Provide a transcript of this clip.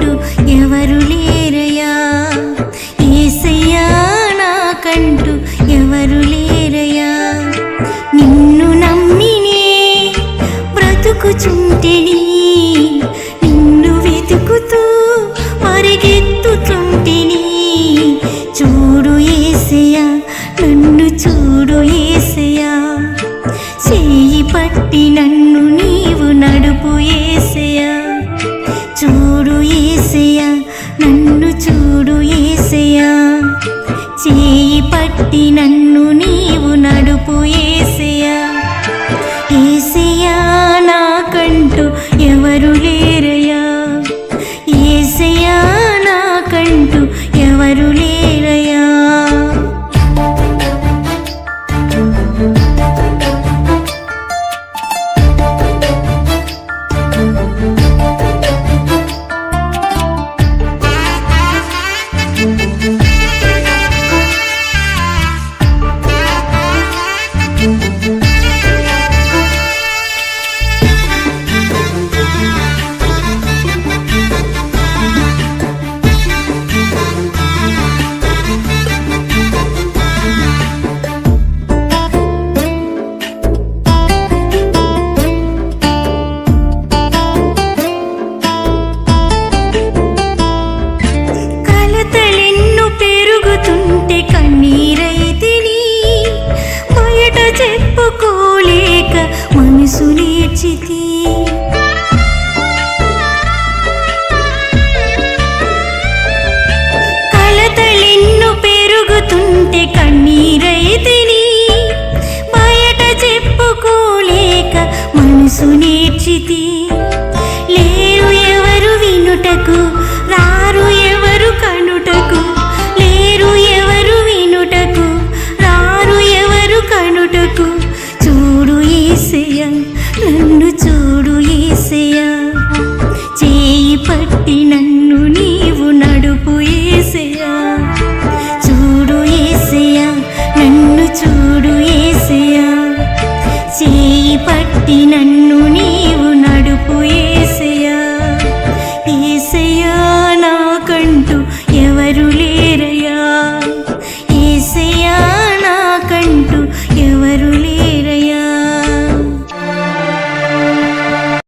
నాకంటూ ఎవరు లేరయ్యా, యేసయ్యా నాకంటూ ఎవరు లేరయ్యా. నిన్ను నమ్మినే బ్రతుకుచుంటిని, నిన్ను వెతుకుతూ పరిగెత్తుచుంటిని. చూడు యేసయ్యా, నన్ను చూడు యేసయ్యా, చేయి పట్టి నన్ను నీవు నడుపు యేసయ్యా. చూడు యేసయ్యా, నన్ను చూడు యేసయ్యా, చేయి పట్టి నన్ను నీవు నడుపు యేసయ్యా. యేసయ్యా నాకంటూ ఎవరు లేరయ్యా, యేసయ్యా నాకంటూ ఎవరు లేరయ్యా. కలతలెన్ను పెరుగుతుంటే కన్నీరైతిని, బయట చెప్పుకోలేక మనసు నేర్చితి. కలతలెన్ను పెరుగుతుంటే కన్నీరైతిని, బయట చెప్పుకోలేక మనసు నేర్చితి. లేరు ఎవరు వినుటకు, రారు ఎవరు కనుటకు, లేరు ఎవరు వినుటకు, రారు ఎవరు కనుటకు. చూడు యేసయ్యా, నన్ను చూడు యేసయ్యా, చేయి పట్టి నన్ను నీవు నడుపు యేసయ్యా. చూడు యేసయ్యా, నన్ను చూడు యేసయ్యా, చేయి పట్టి నన్ను